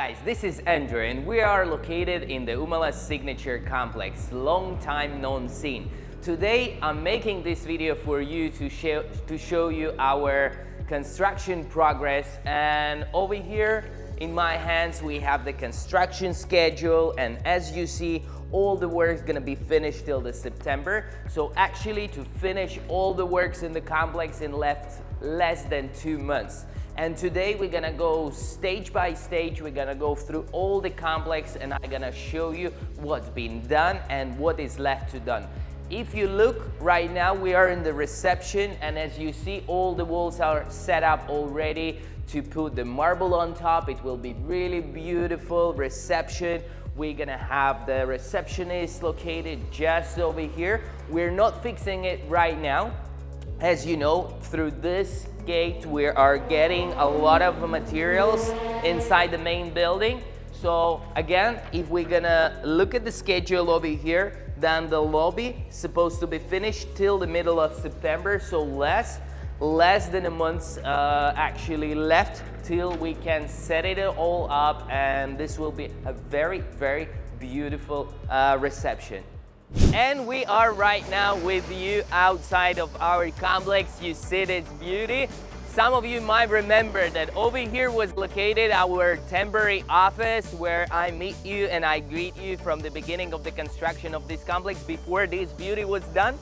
guys, this is Andrew and we are located in the Umalas Signature complex, long time known scene. Today I'm making this video for you to show you our construction progress, and over here in my hands we have the construction schedule, and as you see all the work is gonna be finished till the September. So actually to finish all the works in the complex in less than 2 months. And today we're gonna go stage by stage, we're gonna go through all the complex and I'm gonna show you what's been done and what is left to done. If you look right now, we are in the reception, and as you see all the walls are set up already to put the marble on top. It will be really beautiful reception. We're gonna have the receptionist located just over here. We're not fixing it right now. As you know, through this gate we are getting a lot of materials inside the main building. So again, if we're gonna look at the schedule over here, then the lobby is supposed to be finished till the middle of September. So less than a month actually left till we can set it all up, and this will be a very beautiful reception. And we are right now with you outside of our complex. You see its beauty. Some of you might remember that over here was located our temporary office where I meet you and I greet you from the beginning of the construction of this complex before this beauty was done.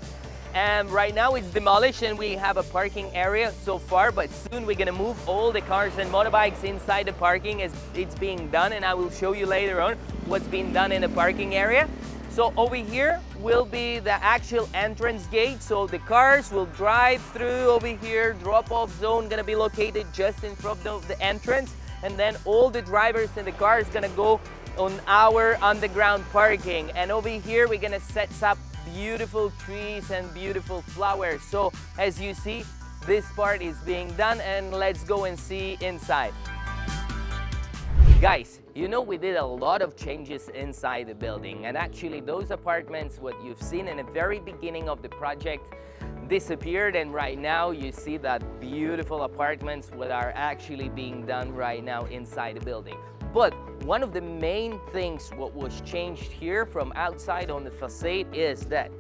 And right now it's demolished and we have a parking area so far, but soon we're gonna move all the cars and motorbikes inside the parking as it's being done, and I will show you later on what's been done in the parking area. So over here will be the actual entrance gate. So the cars will drive through over here. Drop-off zone gonna be located just in front of the entrance. And then all the drivers in the car is gonna go on our underground parking. And over here, we're gonna set up beautiful trees and beautiful flowers. So as you see, this part is being done, and let's go and see inside. Guys, you know we did a lot of changes inside the building, and actually those apartments, what you've seen in the very beginning of the project, disappeared, and right now you see that beautiful apartments what are actually being done right now inside the building. But one of the main things what was changed here from outside on the facade is that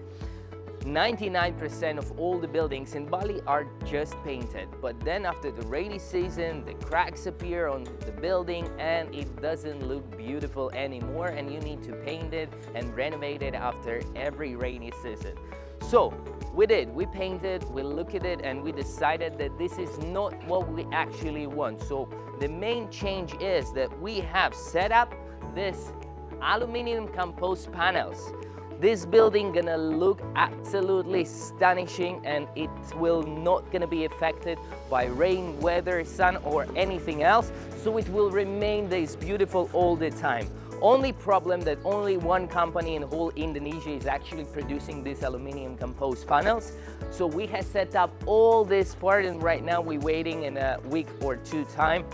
99% of all the buildings in Bali are just painted, but then after the rainy season the cracks appear on the building and it doesn't look beautiful anymore, and you need to paint it and renovate it after every rainy season. So we painted, we looked at it, and we decided that this is not what we actually want. So the main change is that we have set up this aluminum composite panels. This building gonna look absolutely astonishing, and it will not gonna be affected by rain, weather, sun or anything else. So it will remain this beautiful all the time. Only problem that only one company in whole Indonesia is actually producing these aluminum composite panels. So we have set up all this part, and right now we're waiting in a week or two time.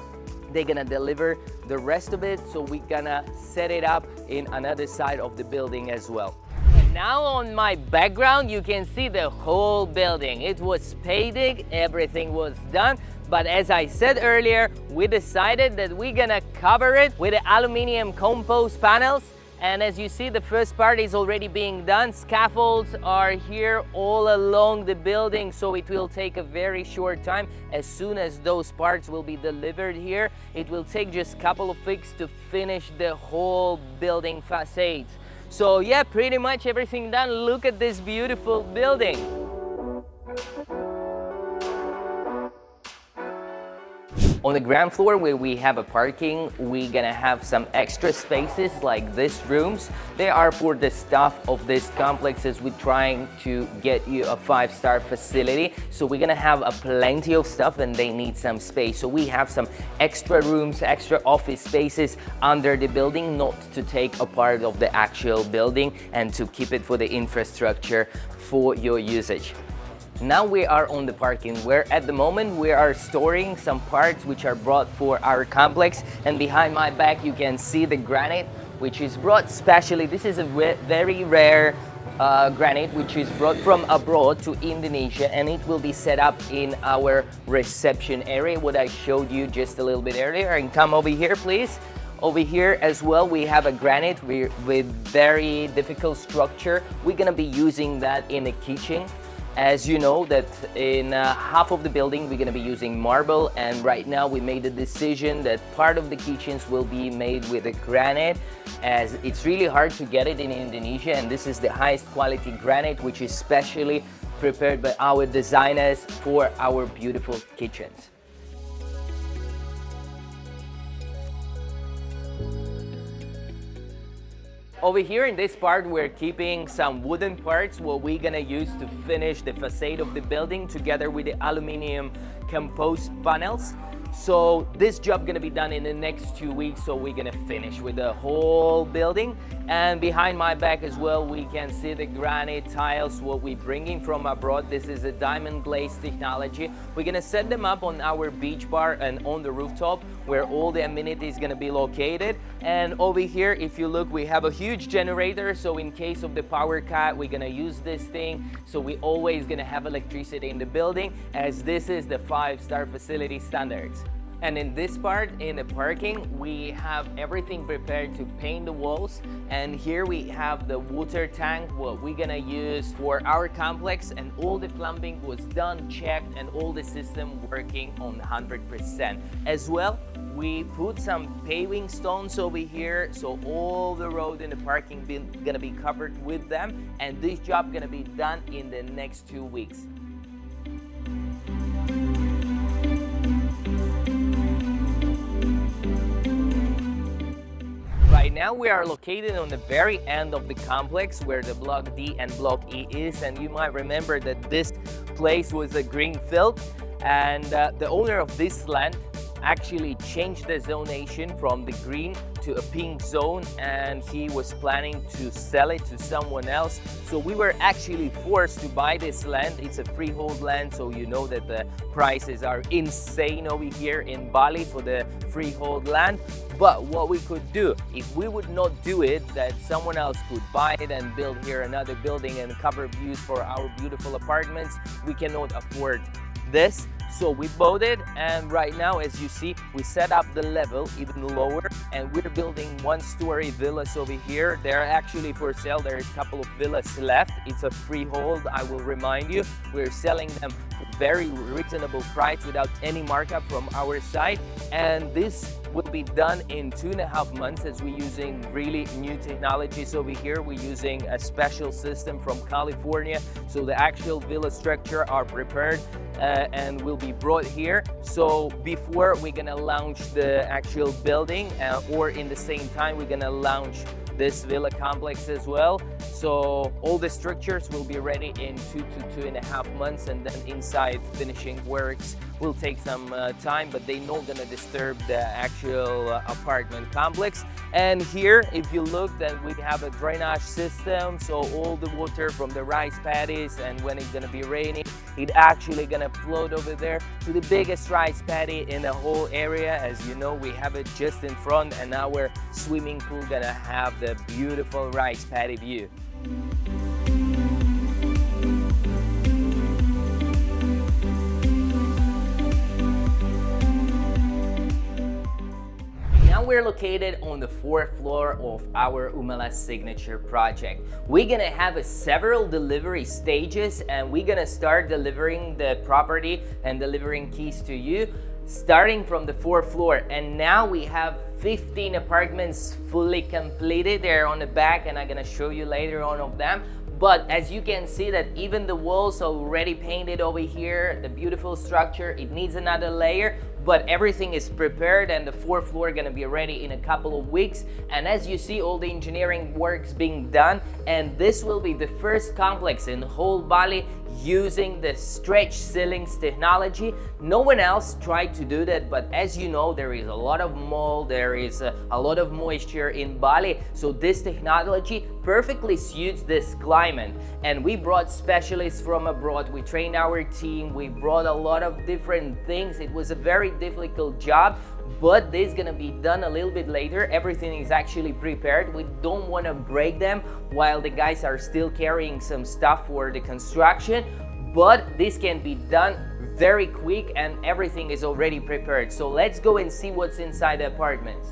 They're gonna deliver the rest of it, so we're gonna set it up in another side of the building as well. Now on my background you can see the whole building. It was painted, everything was done, but as I said earlier, we decided that we're gonna cover it with the aluminum composite panels. And as you see, the first part is already being done. Scaffolds are here all along the building, so it will take a very short time. As soon as those parts will be delivered here, it will take just a couple of weeks to finish the whole building facades. So yeah, pretty much everything done. Look at this beautiful building. On the ground floor where we have a parking, we're gonna have some extra spaces like these rooms. They are for the staff of this complex as we're trying to get you a 5-star facility. So we're gonna have a plenty of stuff and they need some space. So we have some extra rooms, extra office spaces under the building, not to take a part of the actual building and to keep it for the infrastructure for your usage. Now we are on the parking, where at the moment we are storing some parts which are brought for our complex, and behind my back you can see the granite which is brought specially. This is a very rare granite which is brought from abroad to Indonesia, and it will be set up in our reception area, what I showed you just a little bit earlier. And come over here please. Over here as well, we have a granite with very difficult structure. We're gonna be using that in the kitchen. As you know that in half of the building we're going to be using marble, and right now we made the decision that part of the kitchens will be made with a granite, as it's really hard to get it in Indonesia, and this is the highest quality granite which is specially prepared by our designers for our beautiful kitchens. Over here in this part, we're keeping some wooden parts what we're gonna use to finish the facade of the building together with the aluminum composed panels. So this job gonna be done in the next 2 weeks, so we're gonna finish with the whole building. And behind my back as well, we can see the granite tiles what we're bringing from abroad. This is a diamond glaze technology. We're gonna set them up on our beach bar and on the rooftop where all the amenities gonna be located. And over here, if you look, we have a huge generator, so in case of the power cut, we're gonna use this thing, so we always gonna have electricity in the building, as this is the 5-star facility standards. And in this part, in the parking, we have everything prepared to paint the walls. And here we have the water tank, what we're gonna use for our complex, and all the plumbing was done, checked, and all the system working on 100%. As well, we put some paving stones over here, so all the road in the parking gonna be covered with them, and this job gonna be done in the next 2 weeks. Right now we are located on the very end of the complex where the Block D and Block E is, and you might remember that this place was a green field, and the owner of this land actually changed the zonation from the green to a pink zone, and he was planning to sell it to someone else. So we were actually forced to buy this land. It's a freehold land, so you know that the prices are insane over here in Bali for the freehold land. But what we could do, if we would not do it, that someone else could buy it and build here another building and cover views for our beautiful apartments. We cannot afford this. So we bought it, and right now, as you see, we set up the level even lower, and we're building 1-story villas over here. They're actually for sale. There are a couple of villas left. It's a freehold, I will remind you. We're selling them for very reasonable price without any markup from our side, and this will be done in 2.5 months, as we're using really new technologies over here. We're using a special system from California, so the actual villa structure are prepared and will be brought here. So before we're gonna launch the actual building, or in the same time we're gonna launch this villa complex as well. So all the structures will be ready in 2 to 2.5 months, and then inside finishing works will take some time, but they're not gonna disturb the actual apartment complex. And here, if you look, then we have a drainage system, so all the water from the rice paddies, and when it's gonna be raining, it actually gonna float over there to the biggest rice paddy in the whole area. As you know, we have it just in front, and our swimming pool gonna have the beautiful rice paddy view. Now we're located on the 4th floor of our Umalas Signature project. We're gonna have several delivery stages, and we're gonna start delivering the property and delivering keys to you starting from the 4th floor. And now we have 15 apartments fully completed. They're on the back, and I'm gonna show you later on of them. But as you can see that even the walls are already painted over here, the beautiful structure, it needs another layer, but everything is prepared, and the 4th floor gonna be ready in a couple of weeks. And as you see, all the engineering works being done, and this will be the first complex in whole Bali using the stretch ceilings technology. No one else tried to do that, but as you know, there is a lot of mold, there is a lot of moisture in Bali, so this technology perfectly suits this climate. And we brought specialists from abroad, we trained our team, we brought a lot of different things. It was a very difficult job, but this is gonna be done a little bit later. Everything is actually prepared. We don't want to break them while the guys are still carrying some stuff for the construction, but this can be done very quick, and everything is already prepared. So let's go and see what's inside the apartments.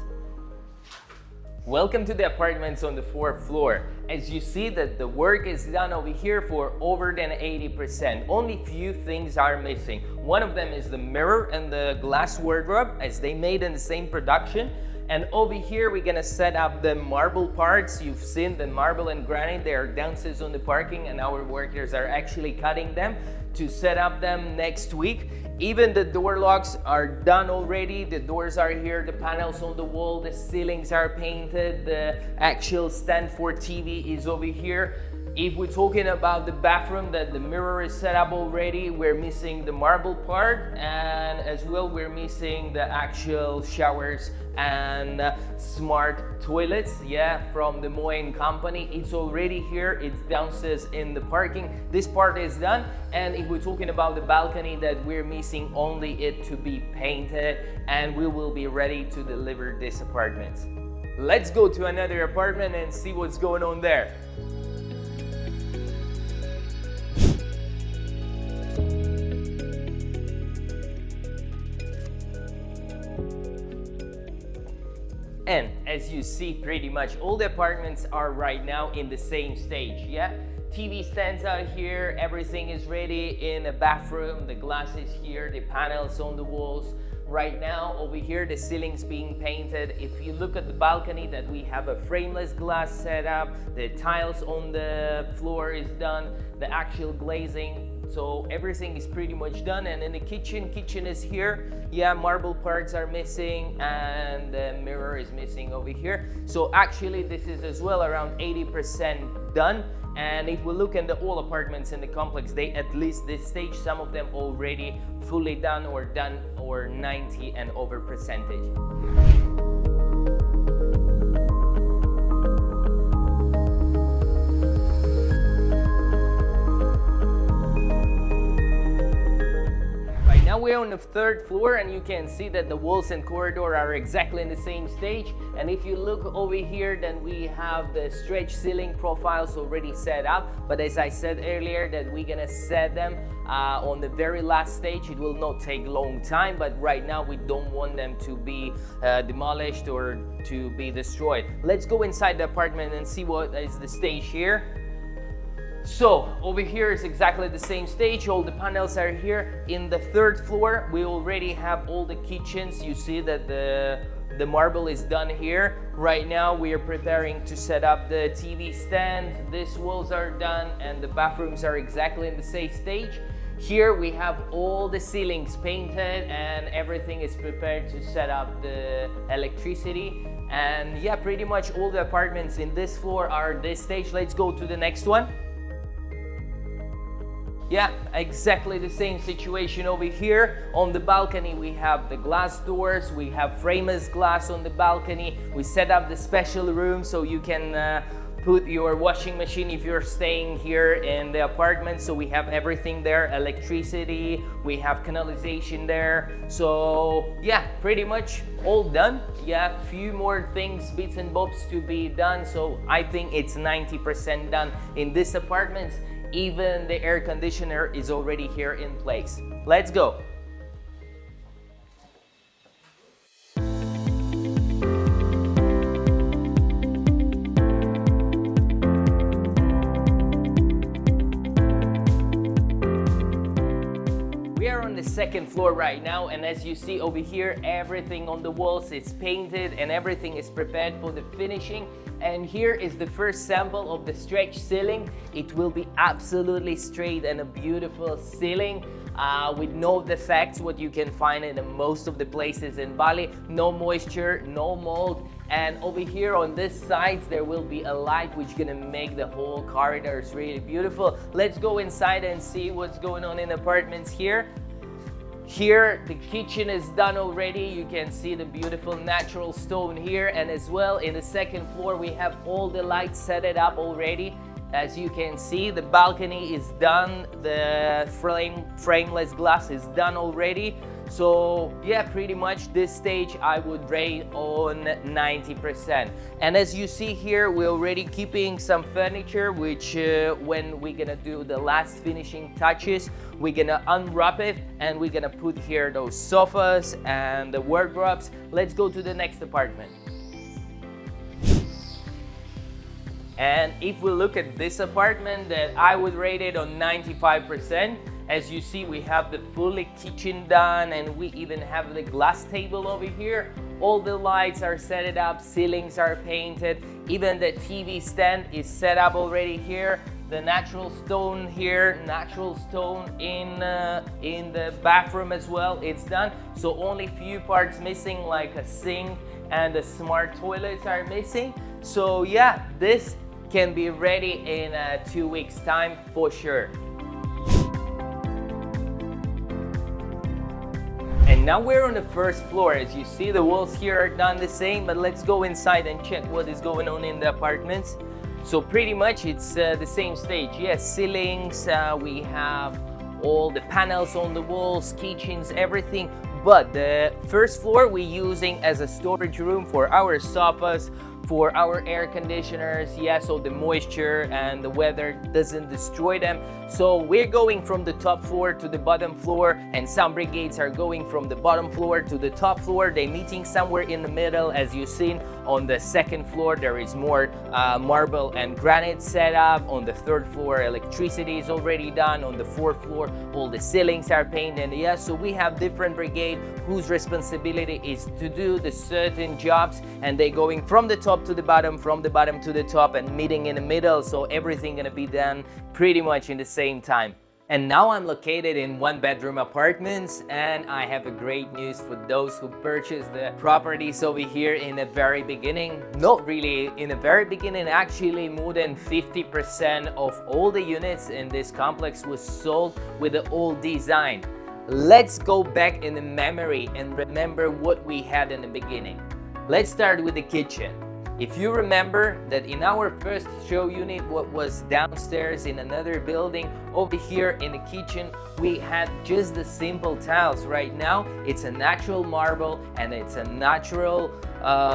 Welcome to the apartments on the 4th floor. As you see that the work is done over here for over than 80%. Only few things are missing. One of them is the mirror and the glass wardrobe, as they made in the same production. And over here we're gonna set up the marble parts. You've seen the marble and granite, they are downstairs on the parking, and our workers are actually cutting them to set up them next week. Even the door locks are done already. The doors are here, the panels on the wall, the ceilings are painted, the actual stand for TV is over here. If we're talking about the bathroom, that the mirror is set up already, we're missing the marble part, and as well we're missing the actual showers and smart toilets, from the Moen company. It's already here, it's downstairs in the parking. This part is done. And if we're talking about the balcony, that we're missing only it to be painted, and we will be ready to deliver this apartment. Let's go to another apartment and see what's going on there. And as you see, pretty much all the apartments are right now in the same stage, TV stands out here, everything is ready in a bathroom, the glass is here, the panels on the walls. Right now, over here, the ceiling's being painted. If you look at the balcony, that we have a frameless glass set up, the tiles on the floor is done, the actual glazing. So everything is pretty much done. And in the kitchen is here. Marble parts are missing and the mirror is missing over here. So actually this is as well around 80% done. And if we look at the all apartments in the complex, they at least this stage, some of them already fully done or 90 and over percentage. Now we're on the 3rd floor, and you can see that the walls and corridor are exactly in the same stage. And if you look over here, then we have the stretch ceiling profiles already set up. But as I said earlier, that we're gonna set them on the very last stage. It will not take a long time, but right now we don't want them to be demolished or to be destroyed. Let's go inside the apartment and see what is the stage here. So over here is exactly the same stage. All the panels are here. In the 3rd floor, we already have all the kitchens. You see that the marble is done here. Right now we are preparing to set up the TV stand. These walls are done and the bathrooms are exactly in the same stage. Here we have all the ceilings painted and everything is prepared to set up the electricity. And pretty much all the apartments in this floor are this stage. Let's go to the next one. Exactly the same situation over here. On the balcony we have the glass doors, we have frameless glass on the balcony. We set up the special room so you can put your washing machine if you're staying here in the apartment. So we have everything there, electricity, we have canalization there. So pretty much all done. Few more things, bits and bobs to be done. So I think it's 90% done in this apartment. Even the air conditioner is already here in place. Let's go. We are on the 2nd floor right now, and as you see over here, everything on the walls is painted and everything is prepared for the finishing. And here is the first sample of the stretch ceiling. It will be absolutely straight and a beautiful ceiling with no defects, what you can find in most of the places in Bali. No moisture, no mold. And over here on this side, there will be a light which is gonna make the whole corridors really beautiful. Let's go inside and see what's going on in apartments here. Here, the kitchen is done already. You can see the beautiful natural stone here. And as well, in the 2nd floor, we have all the lights set it up already. As you can see, the balcony is done. The frameless glass is done already. So pretty much this stage I would rate on 90%. And as you see here, we're already keeping some furniture, which when we're gonna do the last finishing touches, we're gonna unwrap it and we're gonna put here those sofas and the wardrobes. Let's go to the next apartment. And if we look at this apartment, that I would rate it on 95%. As you see, we have the fully kitchen done, and we even have the glass table over here. All the lights are set up, ceilings are painted, even the TV stand is set up already here. The natural stone here, natural stone in the bathroom as well, it's done. So only few parts missing, like a sink and the smart toilets are missing. So yeah, this can be ready in 2 weeks time for sure. And now we're on the first floor. As you see, the walls here are done the same, but let's go inside and check what is going on in the apartments. So pretty much it's the same stage. Yes, ceilings, we have all the panels on the walls, kitchens, everything. But the first floor we're using as a storage room for our sofas, for our air conditioners, yeah, so the moisture and the weather doesn't destroy them. So we're going from the top floor to the bottom floor, and some brigades are going from the bottom floor to the top floor. They're meeting somewhere in the middle. As you've seen, on the second floor there is more marble and granite set up. On the third floor, electricity is already done. On the fourth floor, all the ceilings are painted. Yeah, so we have different brigade whose responsibility is to do the certain jobs, and they're going from the top to the bottom, from the bottom to the top, and meeting in the middle. So everything gonna be done pretty much in the same time. And now I'm located in 1-bedroom apartments, and I have a great news for those who purchased the properties over here in the very beginning. Not really in the very beginning, actually more than 50% of all the units in this complex was sold with the old design. Let's go back in the memory and remember what we had in the beginning. Let's start with the kitchen. If you remember that in our first show unit, what was downstairs in another building, over here in the kitchen, we had just the simple tiles. Right now, it's a natural marble and it's a natural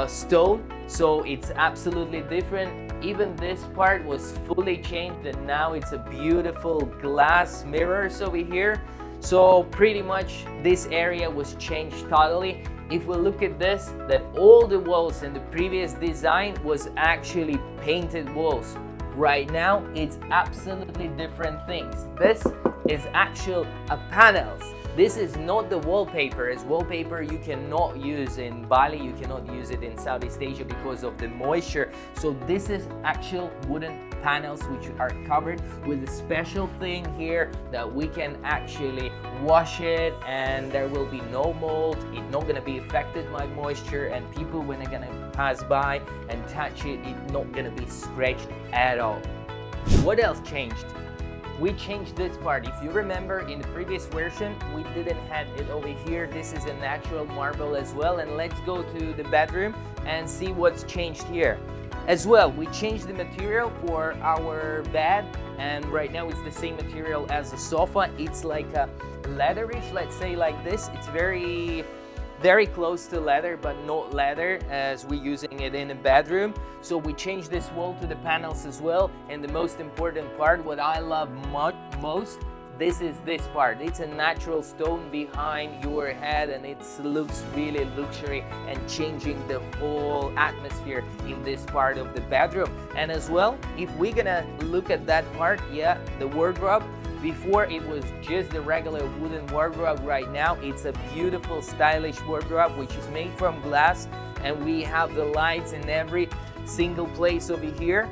stone, so it's absolutely different. Even this part was fully changed, and now it's a beautiful glass mirrors over here. So pretty much this area was changed totally. If we look at this, that all the walls in the previous design was actually painted walls. Right now, it's absolutely different things. This is actual panels. This is not the wallpaper. As wallpaper, you cannot use in Bali, you cannot use it in Southeast Asia because of the moisture. So this is actual wooden panels which are covered with a special thing here that we can actually wash it, and there will be no mold. It's not gonna be affected by moisture, and people when they're gonna pass by and touch it, it's not gonna be scratched at all. What else changed? We changed this part. If you remember, in the previous version, we didn't have it over here. This is a natural marble as well. And let's go to the bedroom and see what's changed here. As well, we changed the material for our bed, and right now it's the same material as the sofa. It's like a leatherish, let's say like this. It's very close to leather, but not leather as we're using it in a bedroom. So we changed this wall to the panels as well. And the most important part, what I love most, this is this part. It's a natural stone behind your head, and it looks really luxury and changing the whole atmosphere in this part of the bedroom. And as well, if we're gonna look at that part, yeah, the wardrobe. Before it was just the regular wooden wardrobe. Right now it's a beautiful stylish wardrobe which is made from glass, and we have the lights in every single place over here.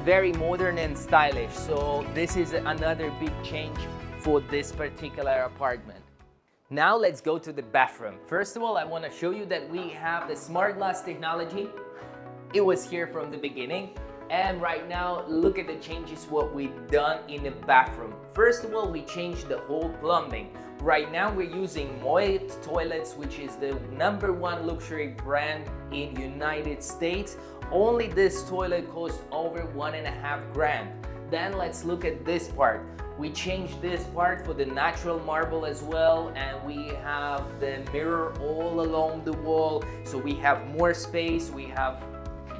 Very modern and stylish. So this is another big change for this particular apartment. Now let's go to the bathroom. First of all, I want to show you that we have the smart glass technology. It was here from the beginning. And right now, look at the changes what we've done in the bathroom. First of all, we changed the whole plumbing. Right now, we're using Moit toilets, which is the #1 luxury brand in United States. Only this toilet costs over 1.5 grand. Then let's look at this part. We changed this part for the natural marble as well, and we have the mirror all along the wall. So we have more space, we have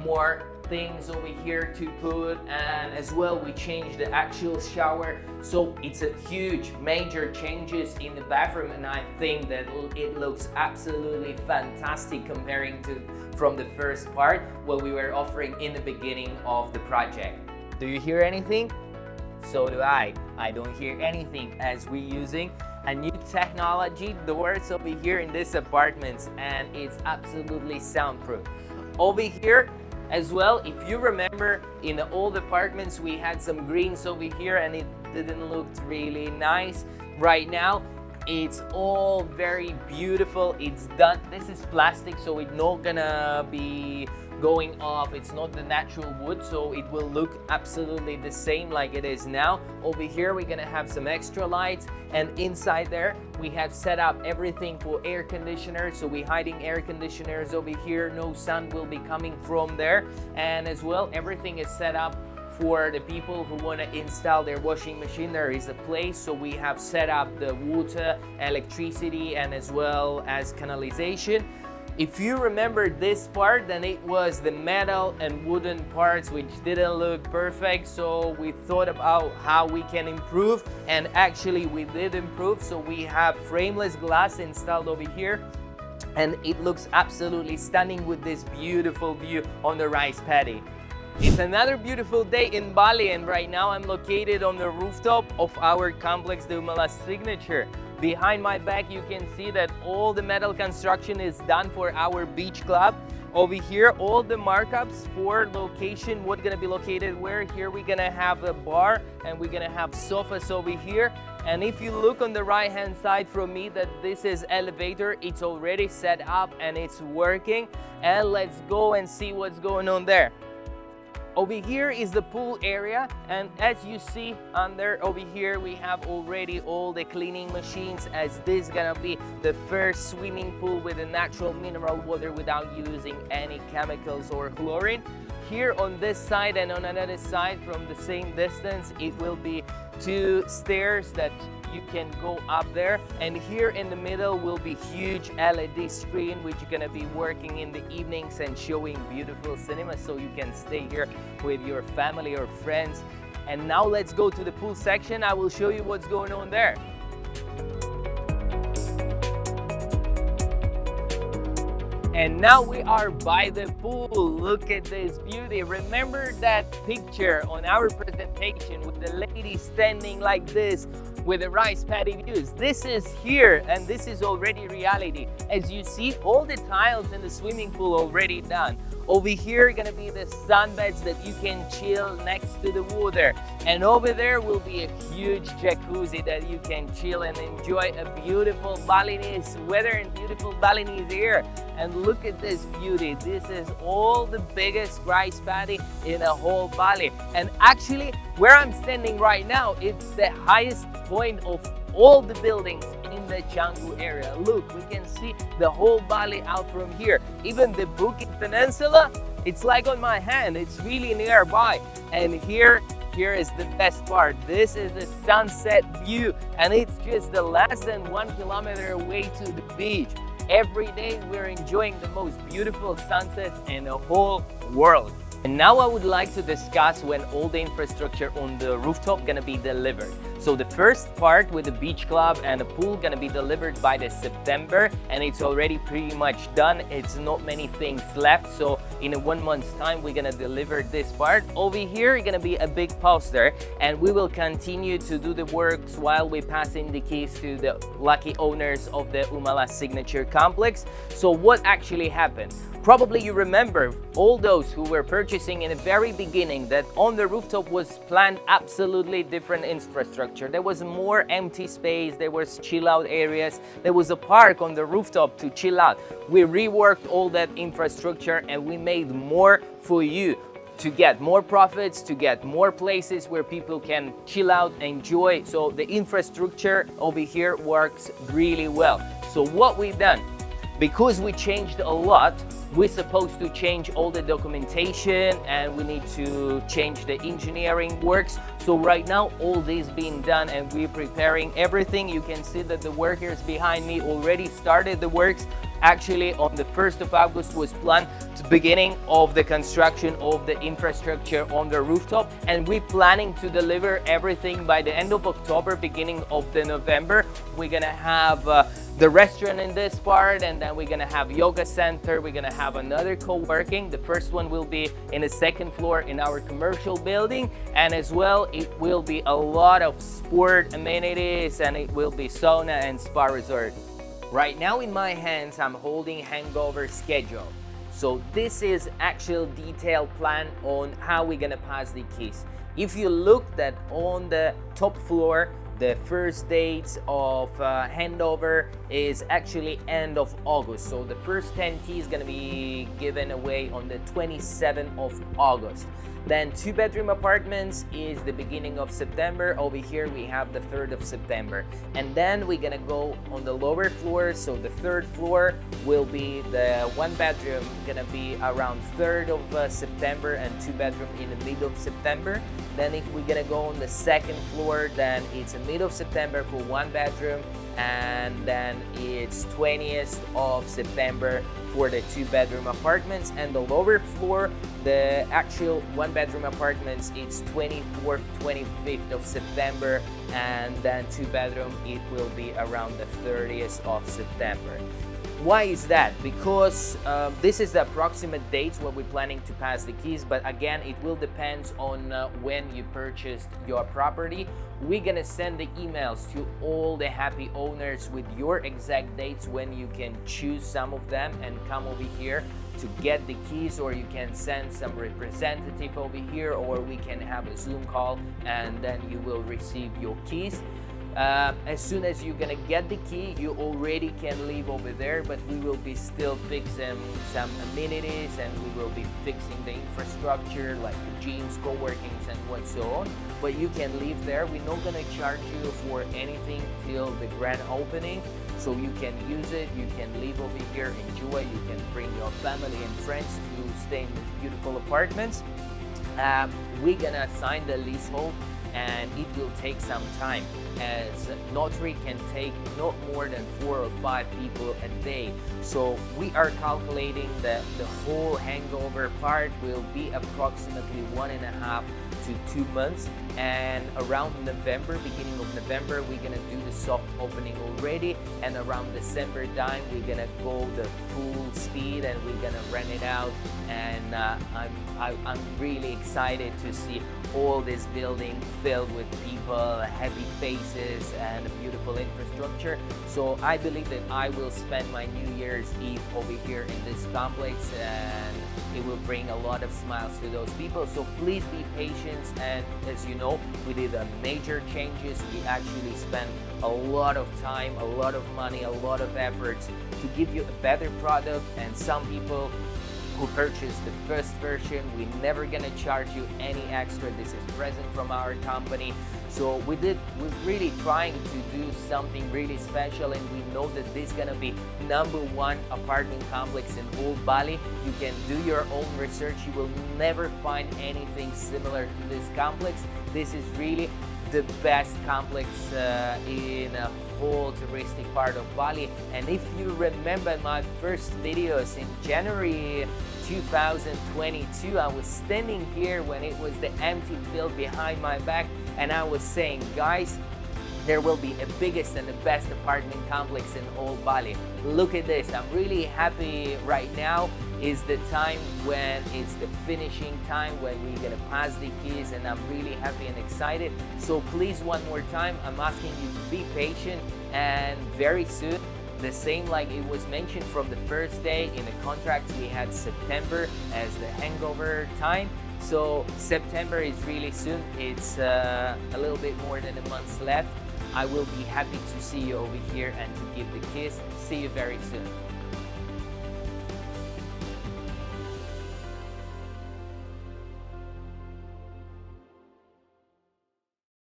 more things over here to put, and as well we changed the actual shower. So it's a huge major changes in the bathroom, and I think that it looks absolutely fantastic comparing to from the first part what we were offering in the beginning of the project. Do you hear anything? So do I. I don't hear anything as we're using a new technology doors over here in these apartments, and it's absolutely soundproof. Over here as well, if you remember, in the old apartments we had some greens over here and it didn't look really nice. Right now it's all very beautiful. It's done. This is plastic, so it's not gonna be going off. It's not the natural wood, so it will look absolutely the same like it is now. Over here we're gonna have some extra lights, and inside there we have set up everything for air conditioners. So we're hiding air conditioners over here. No sun will be coming from there, and as well everything is set up for the people who want to install their washing machine. There is a place, so we have set up the water, electricity, and as well as canalization. If you remember this part, then it was the metal and wooden parts which didn't look perfect, so we thought about how we can improve, and actually we did improve. So we have frameless glass installed over here, and it looks absolutely stunning with this beautiful view on the rice paddy. It's another beautiful day in Bali, and right now I'm located on the rooftop of our complex, the Umalas Signature. Behind my back you can see that all the metal construction is done for our beach club. Over here all the markups for location, what's gonna be located where. Here we're gonna have a bar and we're gonna have sofas over here. And if you look on the right hand side from me, that this is elevator, it's already set up and it's working. And let's go and see what's going on there. Over here is the pool area, and as you see under over here we have already all the cleaning machines, as this is gonna be the first swimming pool with a natural mineral water without using any chemicals or chlorine. Here on this side and on another side from the same distance, it will be 2 stairs that you can go up there, and here in the middle will be huge LED screen which you're gonna be working in the evenings and showing beautiful cinema, so you can stay here with your family or friends. And now let's go to the pool section. I will show you what's going on there. And now we are by the pool. Look at this beauty. Remember that picture on our presentation with the lady standing like this with the rice paddy views? This is here, and this is already reality. As you see, all the tiles in the swimming pool already done. Over here gonna be the sunbeds that you can chill next to the water, and over there will be a huge jacuzzi that you can chill and enjoy a beautiful Balinese weather and beautiful Balinese air. And look at this beauty. This is all the biggest rice paddy in a whole Bali, and actually where I'm standing right now, it's the highest point of all the buildings in the Canggu area. Look, we can see the whole Bali out from here. Even the Bukit Peninsula, it's like on my hand. It's really nearby. And here is the best part. This is the sunset view, and it's just the less than 1 kilometer away to the beach. Every day we're enjoying the most beautiful sunsets in the whole world. And now I would like to discuss when all the infrastructure on the rooftop gonna be delivered. So the first part with the beach club and the pool gonna be delivered by the September, and it's already pretty much done. It's not many things left, so in a 1 month's time we're gonna deliver this part. Over here gonna be a big poster, and we will continue to do the works while we pass in the keys to the lucky owners of the Umalas Signature complex. So what actually happened? Probably you remember all those who were purchasing in the very beginning that on the rooftop was planned absolutely different infrastructure. There was more empty space, there was chill out areas, there was a park on the rooftop to chill out. We reworked all that infrastructure and we made more for you to get more profits, to get more places where people can chill out, enjoy. So the infrastructure over here works really well. So what we've done, Because we changed a lot, we're supposed to change all the documentation and we need to change the engineering works. So right now all this being done and we're preparing everything. You can see that the workers behind me already started the works. Actually, on the 1st of August was planned the beginning of the construction of the infrastructure on the rooftop, and we're planning to deliver everything by the end of October, beginning of the November. We're gonna have the restaurant in this part, and then we're gonna have yoga center. We're gonna have another co-working. The first one will be in the second floor in our commercial building, and as well it will be a lot of sport amenities, and it will be sauna and spa resort. Right now in my hands, I'm holding hangover schedule. So this is actual detailed plan on how we're gonna pass the keys. If you look that on the top floor, the first dates of handover is actually end of August. So the first 10 keys gonna be given away on the 27th of August. Then 2-bedroom apartments is the beginning of September. Over here we have the 3rd of September. And then we're gonna go on the lower floor. So the 3rd floor will be the 1-bedroom, gonna be around 3rd of September, and 2-bedroom in the mid of September. Then if we're gonna go on the 2nd floor, then it's a mid of September for 1-bedroom, and then it's 20th of September for the 2-bedroom apartments. And the lower floor, the actual 1-bedroom apartments, it's 24th, 25th of September, and then 2-bedroom, it will be around the 30th of September. Why is that? Because this is the approximate dates when we're planning to pass the keys, but again, it will depend on when you purchased your property. We're gonna send the emails to all the happy owners with your exact dates when you can choose some of them and come over here to get the keys, or you can send some representative over here, or we can have a Zoom call and then you will receive your keys. As soon as you're gonna get the key, you already can leave over there, but we will be still fixing some amenities, and we will be fixing the infrastructure like the gyms, co-workings, and what so on. But you can leave there. We're not gonna charge you for anything till the grand opening, so you can use it. You can leave over here, enjoy. You can bring your family and friends to stay in these beautiful apartments. We're gonna sign the leasehold, and it will take some time, as notary can take not more than 4 or 5 people a day. So we are calculating that the whole hangover part will be approximately 1.5 to 2 months, and around November, beginning of November, we're gonna do the soft opening already, and around December time we're gonna go the full speed and we're gonna rent it out. And I'm really excited to see all this building filled with people, happy faces, and a beautiful infrastructure. So I believe that I will spend my New Year's Eve over here in this complex, and it will bring a lot of smiles to those people. So please be patient. And as you know, we did major changes. We actually spent a lot of time, a lot of money, a lot of efforts to give you a better product. And some people who purchased the first version, we're never gonna charge you any extra. This is present from our company. So we're really trying to do something really special, and we know that this is gonna be #1 apartment complex in whole Bali. You can do your own research. You will never find anything similar to this complex. This is really the best complex in a whole touristic part of Bali. And if you remember my first videos in January 2022, I was standing here when it was the empty field behind my back, and I was saying, guys, there will be a biggest and the best apartment complex in all Bali. Look at this. I'm really happy right now. Is the time when it's the finishing time, when we're gonna pass the keys, and I'm really happy and excited. So please, one more time, I'm asking you to be patient, and very soon, the same like it was mentioned from the first day in the contract, we had September as the hangover time. So September is really soon. It's a little bit more than a month left. I will be happy to see you over here and to give the keys. See you very soon.